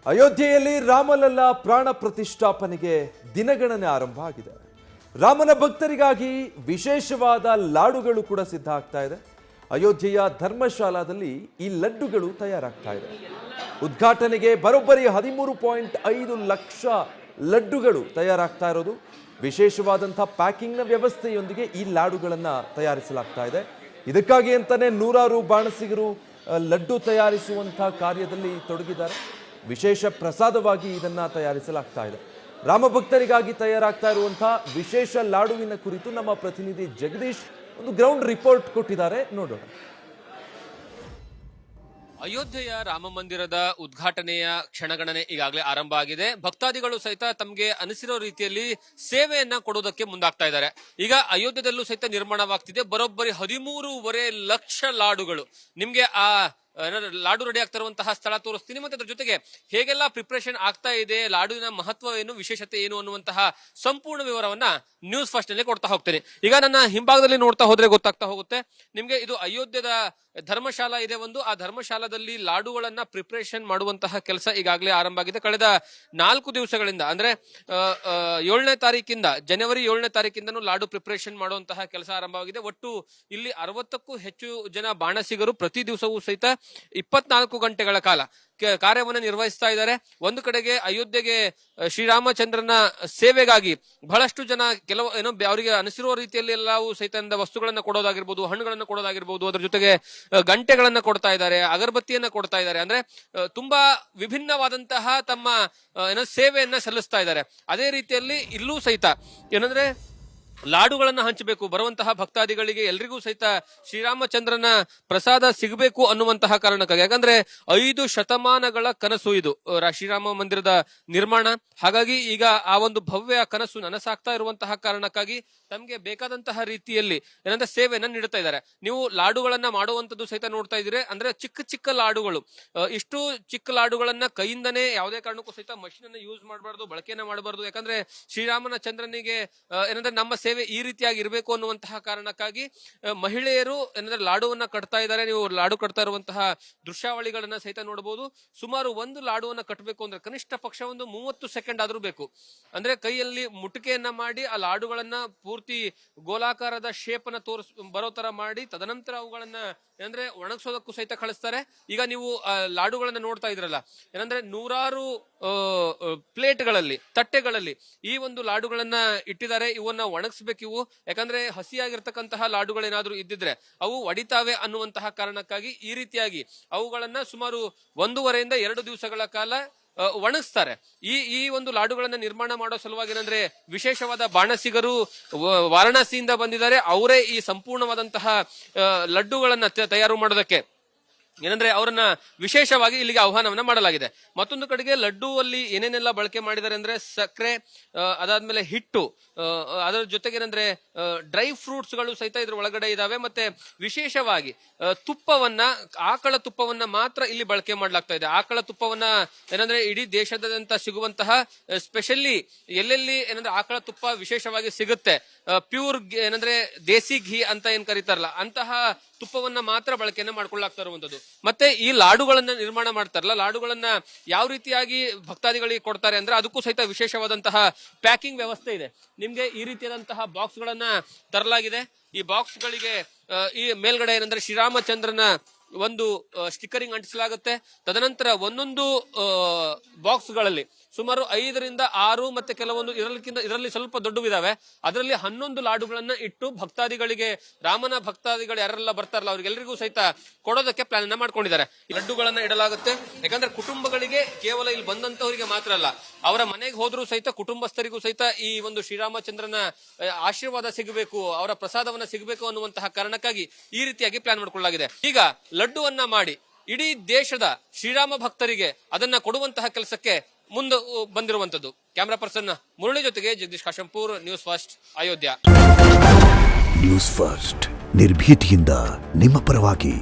ಅಯೋಧ್ಯೆಯಲ್ಲಿ ರಾಮಲಲ್ಲ ಪ್ರಾಣ ಪ್ರತಿಷ್ಠಾಪನೆಗೆ ದಿನಗಣನೆ ಆರಂಭ ಆಗಿದೆ. ರಾಮನ ಭಕ್ತರಿಗಾಗಿ ವಿಶೇಷವಾದ ಲಾಡುಗಳು ಕೂಡ ಸಿದ್ಧ ಆಗ್ತಾ ಇದೆ. ಅಯೋಧ್ಯೆಯ ಧರ್ಮಶಾಲಾದಲ್ಲಿ ಈ ಲಡ್ಡುಗಳು ತಯಾರಾಗ್ತಾ ಇದೆ. ಉದ್ಘಾಟನೆಗೆ ಬರೋಬ್ಬರಿ 13.5 ಲಕ್ಷ ಲಡ್ಡುಗಳು ತಯಾರಾಗ್ತಾ ಇರೋದು. ವಿಶೇಷವಾದಂತಹ ಪ್ಯಾಕಿಂಗ್ನ ವ್ಯವಸ್ಥೆಯೊಂದಿಗೆ ಈ ಲಾಡುಗಳನ್ನು ತಯಾರಿಸಲಾಗ್ತಾ ಇದೆ. ಇದಕ್ಕಾಗಿ ಅಂತಾನೆ ನೂರಾರು ಬಾಣಸಿಗರು ಲಡ್ಡು ತಯಾರಿಸುವಂತಹ ಕಾರ್ಯದಲ್ಲಿ ತೊಡಗಿದ್ದಾರೆ. ವಿಶೇಷ ಪ್ರಸಾದವಾಗಿ ಇದನ್ನ ತಯಾರಿಸಲಾಗ್ತಾ ಇದೆ. ರಾಮ ಭಕ್ತರಿಗಾಗಿ ತಯಾರಾಗ್ತಾ ಇರುವಂತಹ ವಿಶೇಷ ಲಾಡುವಿನ ಕುರಿತು ನಮ್ಮ ಪ್ರತಿನಿಧಿ ಜಗದೀಶ್ ಒಂದು ಗ್ರೌಂಡ್ ರಿಪೋರ್ಟ್ ಕೊಟ್ಟಿದ್ದಾರೆ, ನೋಡೋಣ. ಅಯೋಧ್ಯೆಯ ರಾಮ ಮಂದಿರದ ಉದ್ಘಾಟನೆಯ ಕ್ಷಣಗಣನೆ ಈಗಾಗಲೇ ಆರಂಭ ಆಗಿದೆ. ಭಕ್ತಾದಿಗಳು ಸಹಿತ ತಮಗೆ ಅನಿಸಿರೋ ರೀತಿಯಲ್ಲಿ ಸೇವೆಯನ್ನ ಕೊಡೋದಕ್ಕೆ ಮುಂದಾಗ್ತಾ ಇದ್ದಾರೆ. ಈಗ ಅಯೋಧ್ಯೆಯಲ್ಲೂ ಸಹಿತ ನಿರ್ಮಾಣವಾಗ್ತಿದೆ ಬರೋಬ್ಬರಿ 13.5 ಲಕ್ಷ ಲಾಡುಗಳು. ನಿಮ್ಗೆ ಆ ಲಾಡು ರೆಡಿ ಆಗ್ತಾ ಇರುವಂತಹ ಸ್ಥಳ ತೋರಿಸ್ತೀನಿ, ಮತ್ತೆ ಅದ್ರ ಜೊತೆಗೆ ಹೇಗೆಲ್ಲ ಪ್ರಿಪರೇಷನ್ ಆಗ್ತಾ ಇದೆ, ಲಾಡುವಿನ ಮಹತ್ವ ಏನು, ವಿಶೇಷತೆ ಏನು ಅನ್ನುವಂತಹ ಸಂಪೂರ್ಣ ವಿವರವನ್ನ ನ್ಯೂಸ್ ಫಸ್ಟ್ ನಲ್ಲಿ ಕೊಡ್ತಾ ಹೋಗ್ತೇನೆ. ಈಗ ನನ್ನ ಹಿಂಭಾಗದಲ್ಲಿ ನೋಡ್ತಾ ಹೋದ್ರೆ ಗೊತ್ತಾಗ್ತಾ ಹೋಗುತ್ತೆ ನಿಮ್ಗೆ. ಇದು ಅಯೋಧ್ಯೆದ ಧರ್ಮಶಾಲಾ ಇದೆ ಒಂದು. ಆ ಧರ್ಮಶಾಲಾದಲ್ಲಿ ಲಾಡುಗಳನ್ನ ಪ್ರಿಪರೇಷನ್ ಮಾಡುವಂತಹ ಕೆಲಸ ಈಗಾಗಲೇ ಆರಂಭ ಆಗಿದೆ. ಕಳೆದ 4 ದಿವಸಗಳಿಂದ ಅಂದ್ರೆ 7ನೇ ತಾರೀಕಿಂದ, ಜನವರಿ 7ನೇ ತಾರೀಕಿಂದನೂ ಲಾಡು ಪ್ರಿಪರೇಷನ್ ಮಾಡುವಂತಹ ಕೆಲಸ ಆರಂಭವಾಗಿದೆ. ಒಟ್ಟು ಇಲ್ಲಿ 60ಕ್ಕೂ ಹೆಚ್ಚು ಜನ ಬಾಣಸಿಗರು ಪ್ರತಿ ದಿವಸವೂ ಸಹಿತ 24 ಗಂಟೆಗಳ ಕಾಲ ಕಾರ್ಯವನ್ನು ನಿರ್ವಹಿಸ್ತಾ ಇದ್ದಾರೆ. ಒಂದು ಕಡೆಗೆ ಅಯೋಧ್ಯೆಗೆ ಶ್ರೀರಾಮಚಂದ್ರನ ಸೇವೆಗಾಗಿ ಬಹಳಷ್ಟು ಜನ ಕೆಲವು ಅವರಿಗೆ ಅನಿಸಿರುವ ರೀತಿಯಲ್ಲಿ ಎಲ್ಲವೂ ಸಹಿತ ವಸ್ತುಗಳನ್ನ ಕೊಡೋದಾಗಿರ್ಬೋದು, ಹಣ್ಣುಗಳನ್ನ ಕೊಡೋದಾಗಿರ್ಬೋದು, ಅದ್ರ ಜೊತೆಗೆ ಗಂಟೆಗಳನ್ನ ಕೊಡ್ತಾ ಇದ್ದಾರೆ, ಅಗರಬತ್ತಿಯನ್ನ ಕೊಡ್ತಾ ಇದ್ದಾರೆ. ಅಂದ್ರೆ ತುಂಬಾ ವಿಭಿನ್ನವಾದಂತಹ ತಮ್ಮ ಸೇವೆಯನ್ನ ಸಲ್ಲಿಸ್ತಾ ಇದ್ದಾರೆ. ಅದೇ ರೀತಿಯಲ್ಲಿ ಇಲ್ಲೂ ಸಹಿತ ಏನಂದ್ರೆ ಲಾಡುಗಳನ್ನ ಹಂಚಬೇಕು ಬರುವಂತಹ ಭಕ್ತಾದಿಗಳಿಗೆ, ಎಲ್ರಿಗೂ ಸಹಿತ ಶ್ರೀರಾಮಚಂದ್ರನ ಪ್ರಸಾದ ಸಿಗಬೇಕು ಅನ್ನುವಂತಹ ಕಾರಣಕ್ಕಾಗಿ. ಯಾಕಂದ್ರೆ 5 ಶತಮಾನಗಳ ಕನಸು ಇದು ಶ್ರೀರಾಮ ಮಂದಿರದ ನಿರ್ಮಾಣ. ಹಾಗಾಗಿ ಈಗ ಆ ಒಂದು ಭವ್ಯ ಕನಸು ನನಸಾಗ್ತಾ ಇರುವಂತಹ ಕಾರಣಕ್ಕಾಗಿ ತಮ್ಗೆ ಬೇಕಾದಂತಹ ರೀತಿಯಲ್ಲಿ ಏನಂದ್ರೆ ಸೇವೆಯನ್ನ ನೀಡುತ್ತಾ ಇದ್ದಾರೆ. ನೀವು ಲಾಡುಗಳನ್ನ ಮಾಡುವಂತದ್ದು ಸಹಿತ ನೋಡ್ತಾ ಇದ್ದೀರಿ. ಅಂದ್ರೆ ಚಿಕ್ಕ ಚಿಕ್ಕ ಲಾಡುಗಳು, ಇಷ್ಟು ಚಿಕ್ಕ ಲಾಡುಗಳನ್ನ ಕೈಯಿಂದನೇ ಯಾವುದೇ ಕಾರಣಕ್ಕೂ ಸಹಿತ ಮಷಿನ್ ಅನ್ನ ಯೂಸ್ ಮಾಡಬಾರ್ದು, ಬಳಕೆಯನ್ನ ಮಾಡಬಾರ್ದು. ಯಾಕಂದ್ರೆ ಶ್ರೀರಾಮನ ಚಂದ್ರನಿಗೆ ಏನಂದ್ರೆ ನಮ್ಮ ಸೇವೆ ಈ ರೀತಿಯಾಗಿ ಇರಬೇಕು ಅನ್ನುವಂತಹ ಕಾರಣಕ್ಕಾಗಿ ಮಹಿಳೆಯರು ಏನಂದ್ರೆ ಲಾಡುವನ್ನ ಕಟ್ತಾ ಇದ್ದಾರೆ. ನೀವು ಲಾಡು ಕಟ್ತಾ ಇರುವಂತಹ ದೃಶ್ಯಾವಳಿಗಳನ್ನ ಸಹಿತ ನೋಡಬಹುದು. ಸುಮಾರು ಒಂದು ಲಾಡುವನ್ನ ಕಟ್ಟಬೇಕು ಅಂದ್ರೆ ಕನಿಷ್ಠ ಪಕ್ಷ ಒಂದು 30 ಸೆಕೆಂಡ್ ಆದ್ರೂ ಬೇಕು. ಅಂದ್ರೆ ಕೈಯಲ್ಲಿ ಮುಟಿಕೆಯನ್ನ ಮಾಡಿ ಆ ಲಾಡುಗಳನ್ನ ಪೂರ್ತಿ ಗೋಲಾಕಾರದ ಶೇಪ್ ಅನ್ನ ಬರೋ ತರ ಮಾಡಿ ತದನಂತರ ಅವುಗಳನ್ನ ಏನಂದ್ರೆ ಒಣಗಿಸೋದಕ್ಕೂ ಸಹಿತ ಕಳಿಸ್ತಾರೆ. ಈಗ ನೀವು ಲಾಡುಗಳನ್ನ ನೋಡ್ತಾ ಇದ್ರಲ್ಲ, ಏನಂದ್ರೆ ನೂರಾರು ಪ್ಲೇಟ್ಗಳಲ್ಲಿ, ತಟ್ಟೆಗಳಲ್ಲಿ ಈ ಒಂದು ಲಾಡುಗಳನ್ನ ಇಟ್ಟಿದ್ದಾರೆ. ಇವನ್ನ ಒಣಗಿಸ್ಬೇಕು ಇವು. ಯಾಕಂದ್ರೆ ಹಸಿಯಾಗಿರ್ತಕ್ಕಂತಹ ಲಾಡುಗಳೇನಾದ್ರೂ ಇದ್ದಿದ್ರೆ ಅವು ಒಡಿತಾವೆ ಅನ್ನುವಂತಹ ಕಾರಣಕ್ಕಾಗಿ ಈ ರೀತಿಯಾಗಿ ಅವುಗಳನ್ನ ಸುಮಾರು 1.5 ರಿಂದ 2 ದಿವಸಗಳ ಕಾಲ ಒಣಗಿಸ್ತಾರೆ. ಈ ಒಂದು ಲಾಡುಗಳನ್ನ ನಿರ್ಮಾಣ ಮಾಡೋ ಸಲುವಾಗಿ ಏನಂದ್ರೆ ವಿಶೇಷವಾದ ಬಾಣಸಿಗರು ವಾರಣಾಸಿಯಿಂದ ಬಂದಿದ್ದಾರೆ. ಅವರೇ ಈ ಸಂಪೂರ್ಣವಾದಂತಹ ಲಡ್ಡುಗಳನ್ನ ತಯಾರು ಮಾಡೋದಕ್ಕೆ ಏನಂದ್ರೆ ಅವರನ್ನ ವಿಶೇಷವಾಗಿ ಇಲ್ಲಿಗೆ ಆಹ್ವಾನವನ್ನ ಮಾಡಲಾಗಿದೆ. ಮತ್ತೊಂದು ಕಡೆಗೆ ಲಡ್ಡು ಅಲ್ಲಿ ಏನೇನೆಲ್ಲ ಬಳಕೆ ಮಾಡಿದ್ದಾರೆ ಅಂದ್ರೆ ಸಕ್ಕರೆ, ಅದಾದ್ಮೇಲೆ ಹಿಟ್ಟು, ಅದರ ಜೊತೆಗೆ ಏನಂದ್ರೆ ಡ್ರೈ ಫ್ರೂಟ್ಸ್ ಗಳು ಸಹಿತ ಇದ್ರ ಒಳಗಡೆ ಇದಾವೆ. ಮತ್ತೆ ವಿಶೇಷವಾಗಿ ತುಪ್ಪವನ್ನ, ಆಕಳ ತುಪ್ಪವನ್ನ ಮಾತ್ರ ಇಲ್ಲಿ ಬಳಕೆ ಮಾಡ್ಲಾಗ್ತಾ ಇದೆ. ಆಕಳ ತುಪ್ಪವನ್ನ ಏನಂದ್ರೆ ಇಡೀ ದೇಶದಾದ್ಯಂತ ಸಿಗುವಂತಹ ಸ್ಪೆಷಲಿ ಎಲ್ಲೆಲ್ಲಿ ಏನಂದ್ರೆ ಆಕಳ ತುಪ್ಪ ವಿಶೇಷವಾಗಿ ಸಿಗುತ್ತೆ, ಪ್ಯೂರ್ ಏನಂದ್ರೆ ದೇಸಿ ಘೀ ಅಂತ ಏನ್ ಕರೀತಾರಲ್ಲ, ಅಂತಹ ತುಪ್ಪವನ್ನ ಮಾತ್ರ ಬಳಕೆಯನ್ನ ಮಾಡ್ಕೊಳ್ಳಾಗ್ತಾ ಇರುವಂತದ್ದು. ಮತ್ತೆ ಈ ಲಾಡುಗಳನ್ನ ನಿರ್ಮಾಣ ಮಾಡ್ತಾರಲ್ಲ, ಲಾಡುಗಳನ್ನ ಯಾವ ರೀತಿಯಾಗಿ ಭಕ್ತಾದಿಗಳಿಗೆ ಕೊಡ್ತಾರೆ ಅಂದ್ರೆ ಅದಕ್ಕೂ ಸಹಿತ ವಿಶೇಷವಾದಂತಹ ಪ್ಯಾಕಿಂಗ್ ವ್ಯವಸ್ಥೆ ಇದೆ. ನಿಮ್ಗೆ ಈ ರೀತಿಯಾದಂತಹ ಬಾಕ್ಸ್ ಗಳನ್ನ ತರಲಾಗಿದೆ. ಈ ಬಾಕ್ಸ್ ಗಳಿಗೆ ಈ ಮೇಲ್ಗಡೆ ಏನಂದ್ರೆ ಶ್ರೀರಾಮಚಂದ್ರನ ಒಂದು ಸ್ಟಿಕ್ಕರಿಂಗ್ ಅಂಟಿಸಲಾಗುತ್ತೆ. ತದನಂತರ ಒಂದೊಂದು ಬಾಕ್ಸ್ ಗಳಲ್ಲಿ ಸುಮಾರು 5 ರಿಂದ 6 ಮತ್ತೆ ಕೆಲವೊಂದು ಇದರಲ್ಲಿ ಸ್ವಲ್ಪ ದೊಡ್ಡವಿದಾವೆ. ಅದರಲ್ಲಿ 11 ಲಾಡುಗಳನ್ನ ಇಟ್ಟು ಭಕ್ತಾದಿಗಳಿಗೆ, ರಾಮನ ಭಕ್ತಾದಿಗಳು ಯಾರೆಲ್ಲ ಬರ್ತಾರಲ್ಲ ಅವ್ರಿಗೆಲ್ಲರಿಗೂ ಸಹಿತ ಕೊಡೋದಕ್ಕೆ ಪ್ಲಾನ್ ಅನ್ನ ಮಾಡ್ಕೊಂಡಿದ್ದಾರೆ. ಲಡ್ಡುಗಳನ್ನ ಇಡಲಾಗುತ್ತೆ. ಯಾಕಂದ್ರೆ ಕುಟುಂಬಗಳಿಗೆ, ಕೇವಲ ಇಲ್ಲಿ ಬಂದಂತವರಿಗೆ ಮಾತ್ರ ಅಲ್ಲ, ಅವರ ಮನೆಗೆ ಹೋದ್ರೂ ಸಹಿತ ಕುಟುಂಬಸ್ಥರಿಗೂ ಸಹಿತ ಈ ಒಂದು ಶ್ರೀರಾಮಚಂದ್ರನ ಆಶೀರ್ವಾದ ಸಿಗಬೇಕು, ಅವರ ಪ್ರಸಾದವನ್ನ ಸಿಗಬೇಕು ಅನ್ನುವಂತಹ ಕಾರಣಕ್ಕಾಗಿ ಈ ರೀತಿಯಾಗಿ ಪ್ಲಾನ್ ಮಾಡ್ಕೊಳ್ಳಲಾಗಿದೆ. ಈಗ ಲಡ್ಡುವನ್ನ ಮಾಡಿ ಇಡೀ ದೇಶದ ಶ್ರೀರಾಮ ಭಕ್ತರಿಗೆ ಅದನ್ನ ಕೊಡುವಂತಹ ಕೆಲಸಕ್ಕೆ ಮುಂದೆ ಬಂದಿರುವಂತದ್ದು. ಕ್ಯಾಮರಾ ಪರ್ಸನ್ ಮುರಳಿ ಜೊತೆಗೆ Jagadish Kashempur, news first, Ayodhya. News first, ನಿರ್ಭೀತಿಯಿಂದ ನಿಮ್ಮ ಪರವಾಗಿ.